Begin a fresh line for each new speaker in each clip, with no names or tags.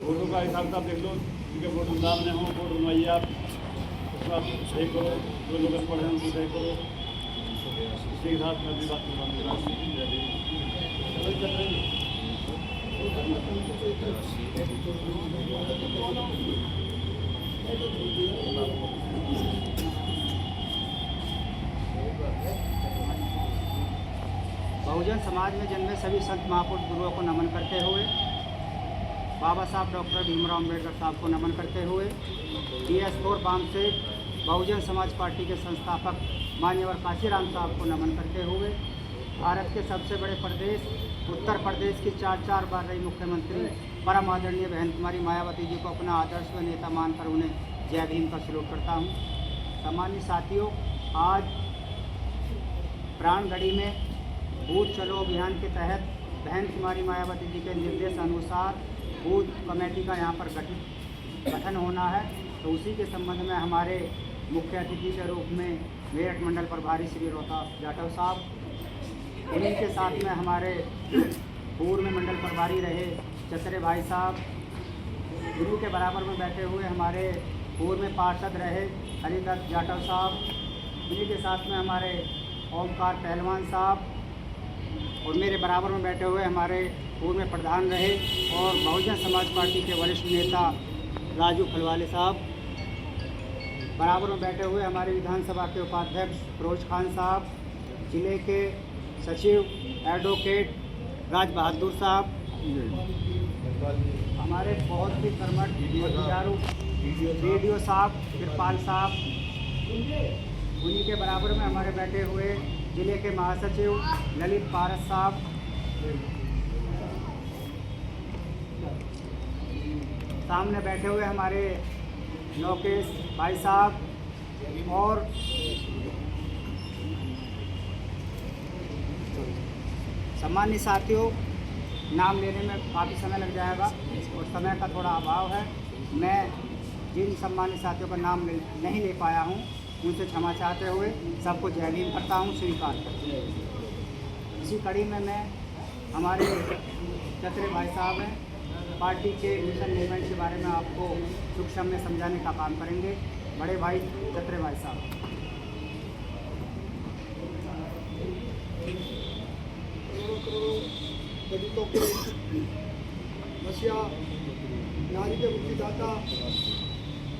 Photo का हिसाब किताब देख लो, उनके फोटो सामने हो, फोटो बनवाइए आप, उसका सही करो, जो लोग पढ़े हैं उनको सही करो, उसी के साथ मैं भी बात करूँगा।
बहुजन समाज में जन्मे सभी संत महापुरुष गुरुओं को नमन करते हुए, बाबा साहब डॉक्टर भीमराव अम्बेडकर साहब को नमन करते हुए, DS4 बाम से बहुजन समाज पार्टी के संस्थापक मान्यवर काशीराम साहब को नमन करते हुए, भारत के सबसे बड़े प्रदेश उत्तर प्रदेश की 4 बार रही मुख्यमंत्री परम आदरणीय बहन कुमारी मायावती जी को अपना आदर्श व नेता मानकर उन्हें जय भीम का सलूट करता हूँ। सामान्य साथियों, आज प्राणगढ़ी में बूथ चलो अभियान के तहत बहन कुमारी मायावती जी के निर्देश अनुसार बूथ कमेटी का यहाँ पर गठन होना है। तो उसी के संबंध में हमारे मुख्य अतिथि के रूप में मेरठ मंडल प्रभारी श्री रोहतास जाटव साहब, उन्हीं के साथ में हमारे पूर्व में मंडल प्रभारी रहे चतरे भाई साहब, उन्हीं के बराबर में बैठे हुए हमारे पूर्व में पार्षद रहे हरिदत्त जाटव साहब, उन्हीं के साथ में हमारे ओमकार पहलवान साहब और मेरे बराबर में बैठे हुए हमारे पूर्व में प्रधान रहे और बहुजन समाज पार्टी के वरिष्ठ नेता राजू फलवाले साहब, बराबर में बैठे हुए हमारे विधानसभा के उपाध्यक्ष फिरोज खान साहब, जिले के सचिव एडवोकेट राज बहादुर साहब, हमारे बहुत ही कर्मठ जुझारू BDO साहब कृपाल साहब, उन्हीं के बराबर में हमारे बैठे हुए जिले के महासचिव ललित पारस साहब, सामने बैठे हुए हमारे लोकेश भाई साहब और सम्मानित साथियों, नाम लेने में काफ़ी समय लग जाएगा और समय का थोड़ा अभाव है। मैं जिन सम्मानित साथियों का नाम नहीं ले पाया हूँ उनसे क्षमा चाहते हुए सबको जय भीम करता हूँ, स्वीकार करता हूँ। इसी कड़ी में मैं हमारे चतरे भाई साहब हैं, पार्टी के मिशन मूवमेंट के बारे में आपको सूक्ष्म में समझाने का काम करेंगे। बड़े भाई चतरे भाई साहब।
दलितों के मसीहा, नारी के मुक्तिदाता,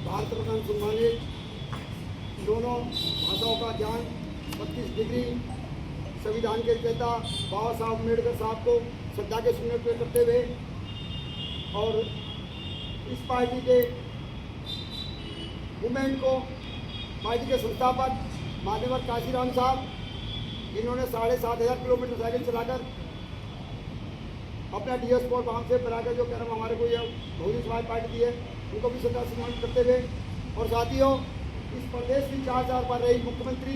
भारत रत्न सम्मानित, दोनों भाषाओं का ज्ञान, 32 डिग्री, संविधान के रचयिता बाबा साहब अम्बेडकर साहब को श्रद्धा के सुमन पेश करते हुए और इस पार्टी के मूवमेंट को पार्टी के संस्थापक मान्यवर काशीराम साहब, जिन्होंने 7,500 किलोमीटर साइकिल चलाकर अपना DS4 बाम से बनाकर जो कर्म हमारे को यह बहुजन समाज पार्टी दी है, उनको भी श्रद्धा सुमन करते हुए और साथियों, इस प्रदेश की 4 बार रही मुख्यमंत्री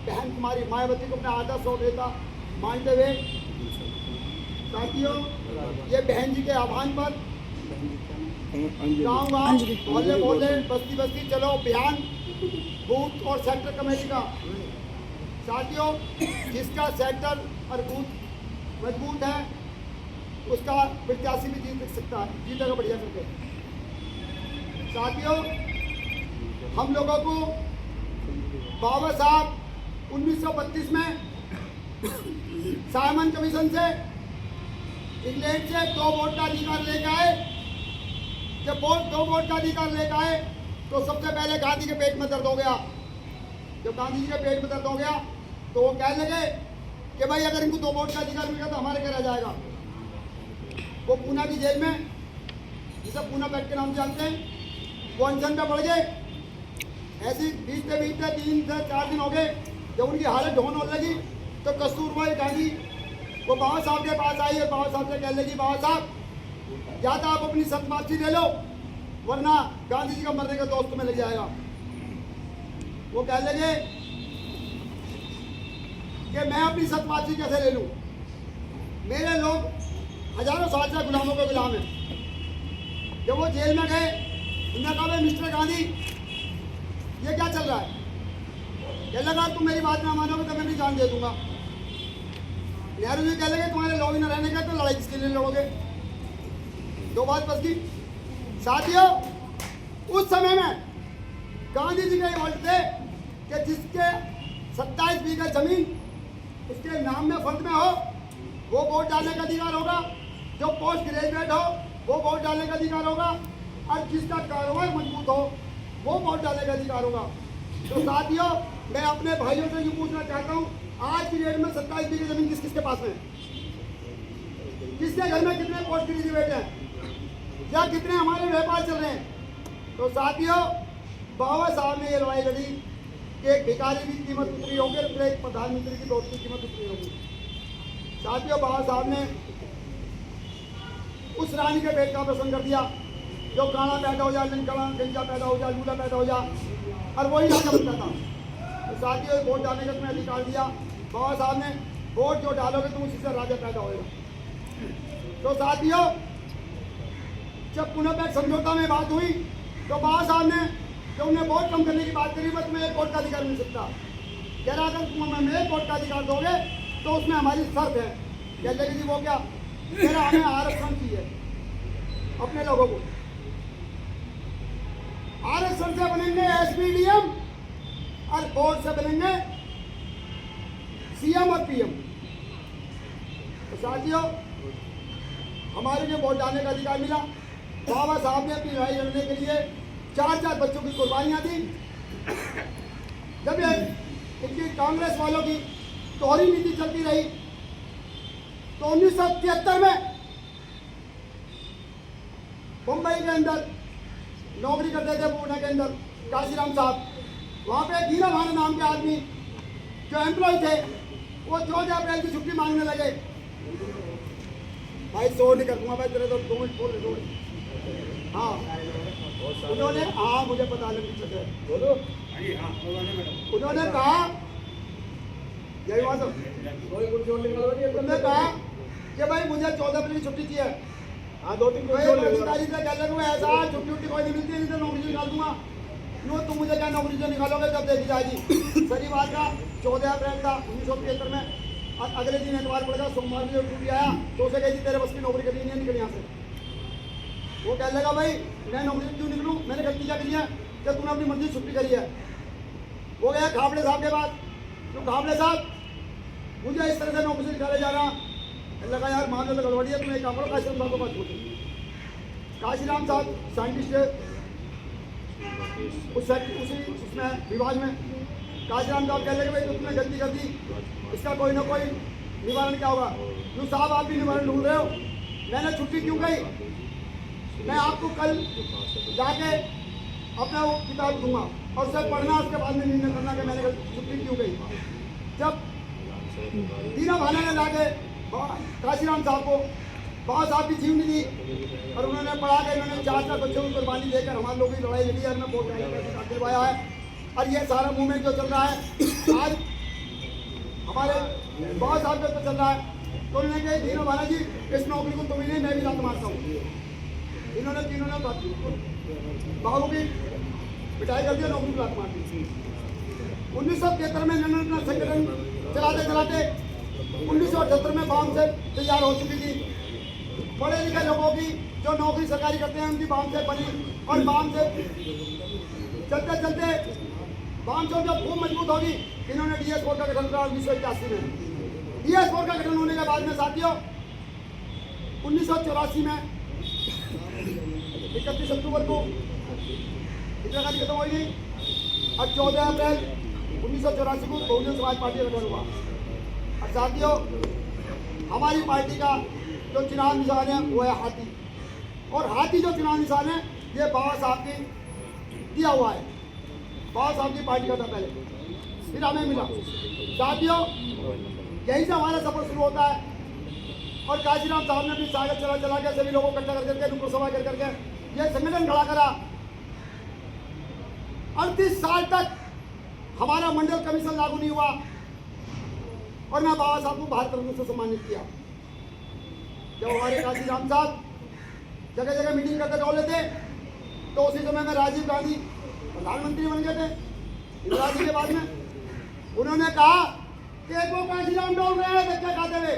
बहन कुमारी मायावती को अपना आदर्श और नेता मानते हुए साथियों, ये बहन जी के आह्वान पर गाँव-गाँव, मोहल्ले-मोहल्ले, बस्ती-बस्ती चलो अभियान बूथ और सेक्टर कमेटी का साथियों, जिसका सेक्टर और बूथ मजबूत है उसका प्रत्याशी भी जीतेगा बढ़िया करके। साथियों, हम लोगों को बाबा साहब 1932 में साइमन कमीशन से इंग्लैंड से 2 वोट का अधिकार लेकर आए। जब 2 वोट का अधिकार लेकर आए तो सबसे पहले गांधी के पेट में दर्द हो गया। जब गांधी जी के पेट में दर्द हो गया तो वो कहने लगे कि भाई अगर इनको 2 वोट का अधिकार मिलेगा तो हमारे क्या रह जाएगा। वो पूना की जेल में, जिसे पूना पेट के नाम से जानते हैं, वो अनशन पे पड़ गए। ऐसी बीतते 3 से 4 दिन हो गए। जब उनकी हालत ढोन होने लगी तो कस्तूरबा गांधी वो बाबा साहब के पास आई और बाबा साहब से कहने लगी, बाबा साहब या तो आप अपनी सतमाची ले लो वरना गांधी जी का मरने का दोस्त में लग जाएगा। वो कहने लगे कि मैं अपनी सतमाची कैसे ले लूँ, मेरे लोग हजारों साल से गुलामों के गुलाम हैं। जब वो जेल में गए, उन्होंने कहा मिस्टर गांधी ये क्या चल रहा है। कह लगा तुम मेरी बात ना मानोगे तो मैं भी जान दे दूंगा। नेहरू जी कह लगे तुम्हारे लॉ न रहने का तो लड़ाई किसके लिए लड़ोगे। 2 बात बस की। साथियों, उस समय में गांधी जी का ये वर्ड थे कि जिसके 27 बीघा जमीन उसके नाम में फर्द में हो वो वोट डालने का अधिकार होगा, जो पोस्ट ग्रेजुएट हो वो वोट डालने का अधिकार होगा, और जिसका कारोबार मजबूत हो वो वोट डालने का अधिकार होगा। तो साथियों, मैं अपने भाइयों से ये पूछना चाहता हूँ, आज की डेट में 27 बीघा जमीन किस किसके पास में है? किसके घर में कितने पोस्ट ग्रेजुएट हैं या कितने हमारे व्यापार चल रहे हैं? तो साथियों, बाबा साहब ने ये लड़ाई लड़ी कि एक भिखारी की कीमत उतरी होगी और एक प्रधानमंत्री की वोट की कीमत उतरी होगी। साथियों, बाबा साहब ने उस रानी के पेट का ऑपरेशन कर दिया, जो काला पैदा हो जाए, गंजा पैदा हो जाए, लूला पैदा हो जाए, और वही राजा बनता था। तो साथियों, वोट डालने का तुम्हें अधिकार दिया बाबा साहब ने, वोट जो डालोगे तुम उसी से राजा पैदा होगा। तो साथियों, जब पुनः समझौता में बात हुई तो बाबा साहब ने जब उन्हें वोट कम करने की बात करी, बस तुम्हें एक वोट का अधिकार मिल सकता। कह रहा अगर तुम हमें एक वोट का अधिकार दोगे तो उसमें हमारी शर्त है। कह लेगी जी वो क्या? कह रहा हमें आरक्षण चाहिए अपने लोगों को। आरक्षण से बनेंगे एसपीडीएम और बोर्ड से बनेंगे सीएम और पीएम। तो साथियों, हमारे लिए वोट डालने का अधिकार मिला। बाबा साहब ने अपनी लड़ाई लड़ने के लिए 4 बच्चों की कुर्बानियां दी। जब इनकी कांग्रेस वालों की दोहरी नीति चलती रही तो 1973 में मुंबई के अंदर नौकरी करते थे, पुणे के अंदर काशीराम साहब, वहाँ पे दीना भाना नाम के आदमी जो एम्प्लॉय थे वो 14 अप्रैल की छुट्टी मांगने लगे। भाई 100 नहीं कर दूंगा भाई, तेरे तो 2 मिनट बोल। हाँ, उन्होंने, हाँ मुझे पता लग है, बोलो। उन्होंने कहा यही बात, उन्होंने कहा कि भाई मुझे 14 अप्रैल की छुट्टी चाहिए। हाँ, 2-3 अधिकारी से कह लगे ऐसा छुट्टी कोई नहीं मिलती, नहीं तो नौकरी निकाल दूंगा। नो, तुम मुझे क्या नौकरी से निकालोगे जब देखी जाएगी। सही बात का 14 अप्रैल था 1973 में, और अगले दिन एतवार पड़ेगा, सोमवार में जब छुट्टी आया तो उसे कही तेरे बस की नौकरी करनी नहीं, निकल यहाँ से। वो कह लेगा भाई मैं नौकरी क्यों निकलूँ, मैंने गलती क्या करी है कि तूने अपनी मर्जी छुट्टी करी है। वो गया खाबड़े साहब के पास, तो खाबड़े साहब मुझे इस तरह से नौकरी से निकाले जा रहा। लगा यार मान लो तो गड़बड़ी है, तुम्हें काम करो, काशीराम साहब को बात पूछो। काशीराम साहब साइंटिस्ट है, उसमें विभाग में। काशीराम साहब कह लगे भाई तो तुमने गलती कर दी, इसका कोई ना कोई निवारण क्या होगा। यूँ साहब आप भी निवारण ढूंढ रहे हो, मैंने छुट्टी क्यों गई, मैं आपको कल जाके अपना वो किताब दूंगा और उसे पढ़ना, उसके बाद में निर्णय करना कि मैंने छुट्टी क्यों गई। जब दीना भाना ने लाके काशीराम साहब को बाबा साहब की जीवनी दी और उन्होंने पढ़ा के इन्होंने 4 बच्चों की कुर्बानी देकर हमारे लोगों की लड़ाई लड़ी है, हमने वोट दिलवाया है। और ये सारा मूवमेंट जो चल रहा है आज हमारे बाबा साहब का चल रहा है, तो उन्होंने कहा दीना भाना जी इस नौकरी को तुम ही नहीं, मैं भी लात मारता हूँ। इन्होंने तीनों ने बाबू की पिटाई कर दिया, नौकरी को लात मार दी। 1973 में इन्होंने अपना संगठन चलाते चलाते 1978 में बाम से तैयार हो चुकी थी। पढ़े लिखे लोगों की जो नौकरी सरकारी करते हैं उनकी बाम से बनी, और बाम से चलते चलते बाम से जब खूब मजबूत होगी इन्होंने डीएस बोर्ड का गठन करा 1981 में। डीएस बोर्ड का गठन होने के बाद में साथियों 1984 में 31 अक्टूबर को इंदिरा गांधी खत्म हुई थी और 14 अप्रैल 1984 को बहुजन समाज पार्टी का गठन हुआ। और साथियों हमारी पार्टी का जो चुनाव निशान है वो है हाथी, और हाथी जो चुनाव निशान है ये बाबा साहब की दिया हुआ है। बाबा साहब की पार्टी का था पहले, फिर हमें मिला। साथियों यहीं से हमारा सफर शुरू होता है, और काशीराम साहब ने अपनी सागर चला चला के सभी लोगों को इकट्ठा कर करके नुक्कड़ सभा कर करके ये संगठन खड़ा करा। 38 साल तक हमारा मंडल कमीशन लागू नहीं हुआ, और मैं बाबा साहब को भारत रत्न से सम्मानित किया। जब हमारे काशीराम साहब जगह जगह मीटिंग करते डोले थे तो उसी समय में राजीव गांधी प्रधानमंत्री बन गए थे इंदिरा जी के बाद में। उन्होंने कहा कि वो काशीराम डोल रहे हैं धक्के खाते हुए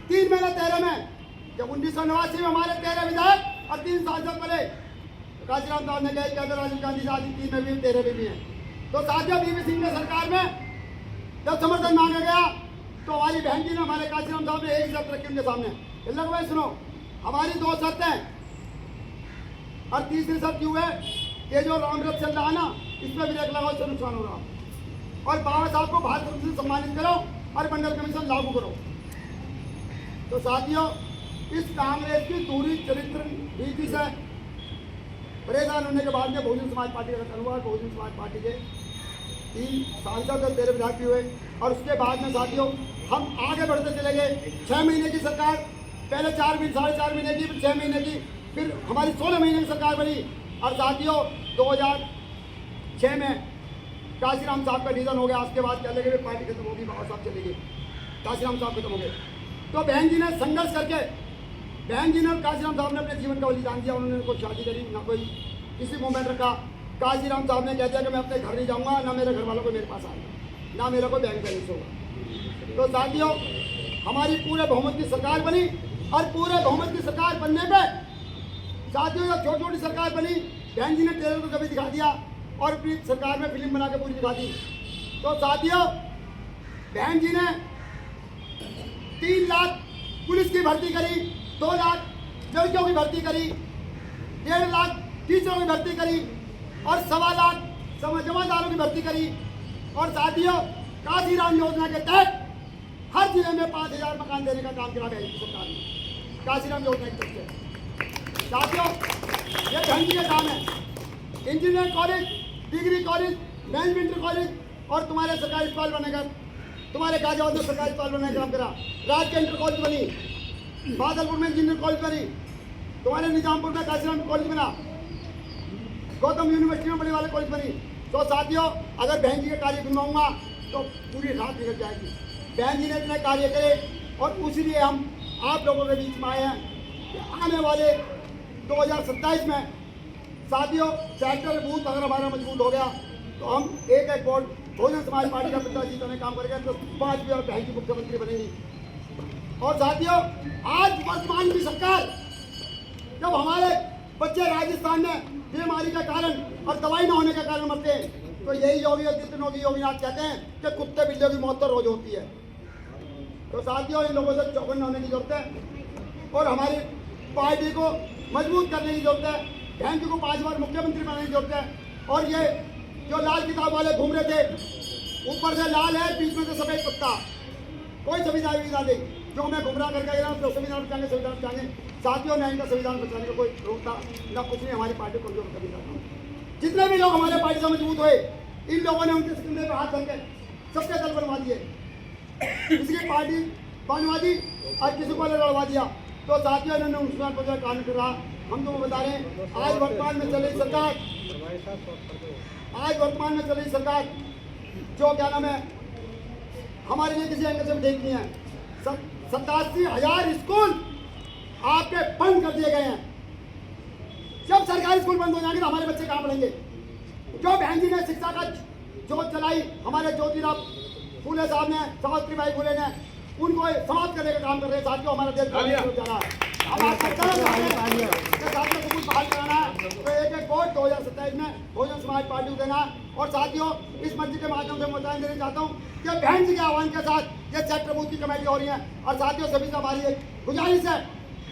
3 महीने 13 में, जब 1989 में हमारे 13 विधायक और 3 सांसद बने, काशीराम साहब ने कहा कहते राजीव गांधी से आदि 3 में भी 13 में भी है। तो साथियों बीवी सिंह ने सरकार में जब समर्थन मांगा गया तो हमारी बहन जी ने हमारे काशीराम साहब ने एक शर्त रखी उनके सामने, लग भाई सुनो हमारी 2 शर्तें और तीसरी शर्त क्यों है कि जो रामरथ चल रहा है ना इसमें ब्रेक लगाओ, इससे नुकसान हो रहा और बाबा साहब को भारत रत्न से सम्मानित करो और मंडल कमीशन लागू करो। तो साथियों इस कांग्रेस की दूरी चरित्र नीति से परेशान होने के बाद में बहुजन समाज पार्टी का गठन हुआ। बहुजन समाज पार्टी के 3 सांसद और 13 विधायक भी हुए और उसके बाद में साथियों हम आगे बढ़ते चले गए। 6 महीने की सरकार, पहले 4 महीने 4.5 महीने की, फिर 6 महीने की, फिर हमारी 16 महीने की सरकार बनी और साथियों 2006 में काशीराम साहब का निधन हो गया। उसके बाद क्या लगे पार्टी खत्म होगी, बाबा साहब चले गए, काशीराम साहब खत्म हो गए। तो बहन जी ने संघर्ष करके बहन जी ने काशीराम साहब ने अपने जीवन का बलिदान दिया। उन्होंने कोई शादी करी ना कोई किसी मूवमेंट रखा। काशीराम साहब ने कह दिया कि मैं अपने घर नहीं जाऊंगा, ना मेरे घर वालों को मेरे पास आएगा, ना मेरा कोई बैंक बैलेंस होगा। तो साथियों हमारी पूरे बहुमत की सरकार बनी और पूरे बहुमत की सरकार बनने पे साथियों जब छोटी छोटी सरकार बनी बहन जी ने ट्रेलर को कभी दिखा दिया और अपनी सरकार में फिल्म बना के पूरी दिखा दी। तो साथियों बहन जी ने 3 लाख पुलिस की भर्ती करी, 2 लाख लड़कियों की भर्ती करी, 1.5 लाख टीचरों की भर्ती करी और 1.25 लाख जमादारों की भर्ती करी। और साथियों काशीराम योजना के तहत हर जिले में 5000 मकान देने का काम करा बहन की सरकार ने काशीराम योजना के तहत। साथियों ये बहन जी का काम है। Engineering college, degree college, management college और तुम्हारे सरकारी अस्पताल बनेगा, तुम्हारे गाजियाबाद में सरकारी अस्पताल बनाने का काम करा। राज के इंटर कॉलेज बनी, बादलपुर में इंजीनियरिंग कॉलेज बनी, तुम्हारे निजामपुर में काशीराम कॉलेज बना, गौतम यूनिवर्सिटी में बड़े वाले कॉलेज बनी। तो साथियों अगर बहन जी के कार्य गिनवाऊंगा तो पूरी रात निकल जाएगी। बहन जी ने इतने कार्य करे और इसीलिए हम आप लोगों के बीच में आए हैं कि आने वाले 2027 में साथियों सेक्टर बूथ अगर हमारा मजबूत हो गया तो हम एक वोट बहुजन समाज पार्टी का प्रत्याशी जीतने काम करेंगे तो 5 भी और बहन जी मुख्यमंत्री बनेंगी। और साथियों आज वर्तमान की सरकार जब हमारे बच्चे राजस्थान में बीमारी का कारण और दवाई न होने के कारण मरते हैं तो यही योगी आदित्यनाथ योगीनाथ कहते हैं कि कुत्ते बिल्लियों की मौत तो रोज होती है। तो साथियों इन लोगों से चौकन्ना होने की जरूरत है और हमारी पार्टी को मजबूत करने की जरूरत है। बहन जी को 5 बार मुख्यमंत्री बनाने की जरूरत है। और ये जो लाल किताब वाले घूम रहे थे, ऊपर से लाल है बीच में से सफेद पत्ता, कोई संविधान नहीं, जो मैं गुमराह करके गया तो संविधान बचाएंगे, संविधान बचाएंगे। साथियों ने इनका संविधान बचाने का कोई रोकता ना कुछ नहीं, हमारी पार्टी को कमजोर कभी करता। जितने भी लोग हमारे पार्टी से मजबूत हुए इन लोगों ने उनके कंधे पर हाथ करके सबके दल बनवा दिए, किसी की पार्टी बनवा दी और किसी को लड़वा दिया। तो साथियों इन्होंने उनका कानून कर रहा। हम तो बता रहे हैं आज वर्तमान में चल रही सरकार, आज वर्तमान में चल रही सरकार जो क्या नाम है हमारे लिए किसी एंगल से ठीक नहीं है। 87,000 स्कूल आपके बंद कर दिए गए हैं। जब सरकारी स्कूल बंद हो जाएंगे तो हमारे बच्चे कहाँ पढ़ेंगे? जो बहन जी ने शिक्षा का जो चलाई हमारे ज्योतिराव फूले साहब ने, सावित्रीबाई फूले ने, उनको समाप्त करने का काम कर रहे हैं। साथियों हमारा देश जा रहा है। अब आपको साथियों को कुछ बहाल कराना है तो एक वोट 2027 में बहुजन समाज पार्टी को देना। और साथियों इस मंच के माध्यम से मुतायन देना चाहता हूँ कि बहन जी के आह्वान के साथ ये सेक्टर बूथ की कमेटी हो रही है। और साथियों सभी से हमारी एक गुजारिश है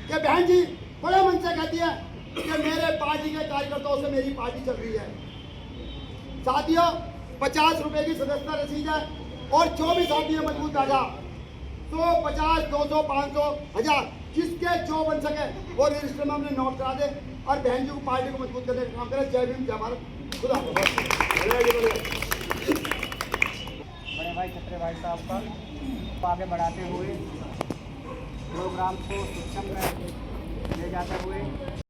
कि बहन जी बड़े मन से कहती है कि मेरे पार्टी के कार्यकर्ताओं से मेरी पार्टी चल रही है। साथियों 50 रुपए की सदस्यता रसीद है और 24 आदमी मजबूत आजा 150, 200, 500, 1000 जिसके जो बन सके वो रजिस्टर में हमने नोट करा दे और बहन जी को पार्टी को मजबूत करने का काम करें। जय भीम, जय भारत, खुदा।
बड़े भाई छत्रे भाई साहब का आगे बढ़ाते हुए प्रोग्राम को सक्षम में ले जाते हुए